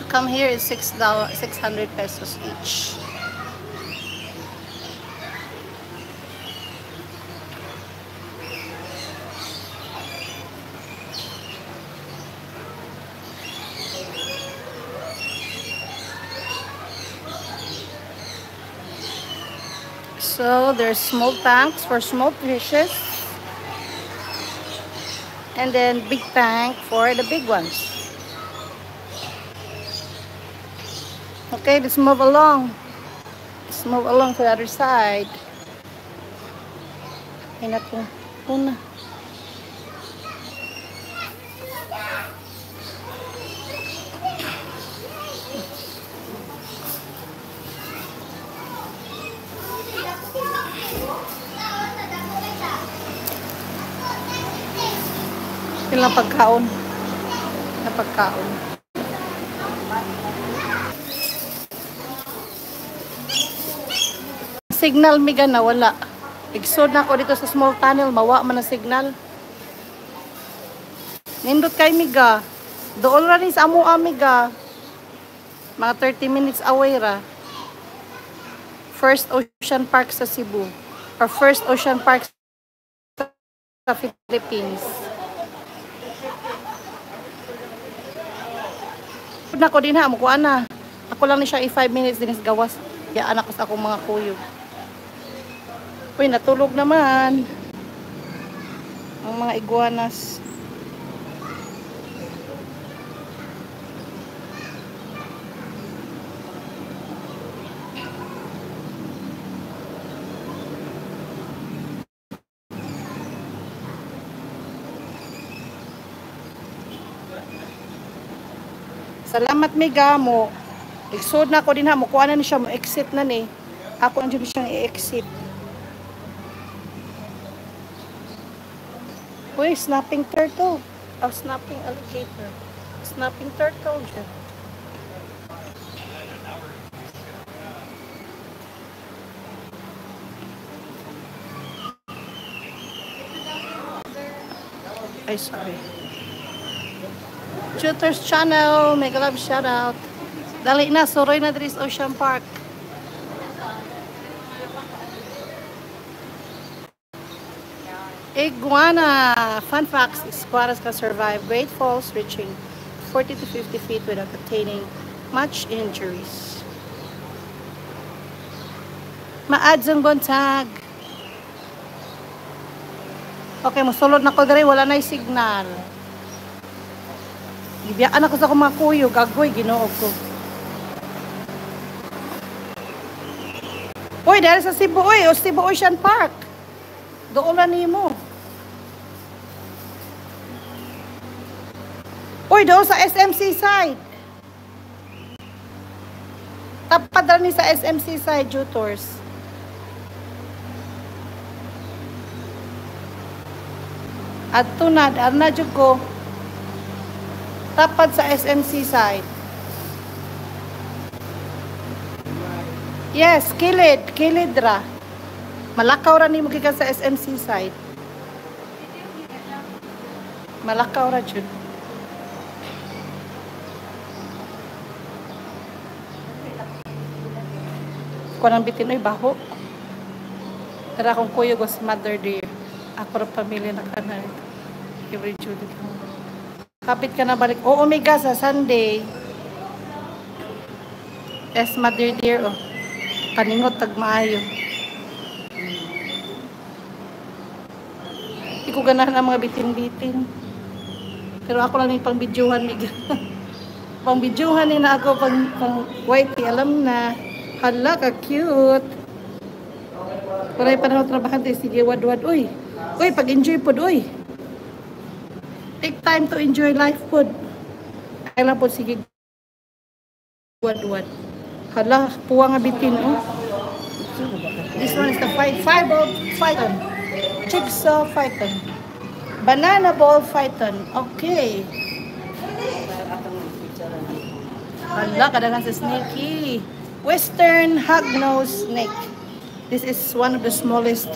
come here is $6, 600 pesos each. So there's small tanks for small fishes, and then big tank for the big ones. Okay, let's move along. Let's move along to the other side. Hinat po una. Ilang pagkaon. Na pagkaon. Signal miga na wala. Igsod na ako dito sa small tunnel, mawa man ang signal. Nindot kay miga. Doon ra ni sa amo amiga. Mga 30 minutes away ra. First Ocean Park sa Cebu. Or First Ocean Park sa Philippines. Na ko din ha, mukuha na. Ako lang ni siya 5 minutes din is gawas. Yaan ako sa akong mga kuyog. Uy, natulog naman ang mga iguanas. Salamat miga mo. Igsod na ako din ha, mukuha na ni siya, mo exit na ni. Ako ang dyan siyang i-exit. Uy, snapping turtle. Oh, snapping alligator. Snapping turtle dyan. Ay, sorry. Shooters channel, mega love shout out. Dali na, suroy na diri sa Ocean Park. Iguana. Fun facts, iguanas can survive great falls reaching 40 to 50 feet without attaining much injuries. Maadzong buntag. Okay, musulod na ko diri, wala na signal. Ibiyaan ako sa mga kuyo, gagoy, ginoo ko. Uy, dahil sa Cebu, uy, o Cebu Ocean Park. Doon na nimo. Uy, doon sa SMC side. Tapad na ni sa SMC side, Jutors. Adto na, arna jud ko. Tapad sa SMC side. Yes, kilid ra. Malakaw ra nimo gikan sa SMC side. Malakaw ra jud. Kunang bitin ay baho. Tara akong kuyo was mother dear. Ako rin pamilya na ka na. Every Judith. Kapit ka na balik. Oo, Omega sa Sunday. Yes, mother dear. Oh. Kaningot tagmaayo. Hindi ko ganahan ang mga bitin-bitin. Pero ako lang yung pang-bidyuhan. Pang-bidyuhan na ako. Pang whitey. Alam na. Hala ka cute. Paray pa na ako trabahan tayo. Sige, wad-wad. Uy, pag-enjoy po. Uy. Take time to enjoy life po. Kailan po, sige. Wad-wad. Hala, puwa nga bitin. Oh. This one is the fireball python. Jigsaw python. Banana ball python. Okay. Hala, kadang sa snakey. Western hognose snake. This is one of the smallest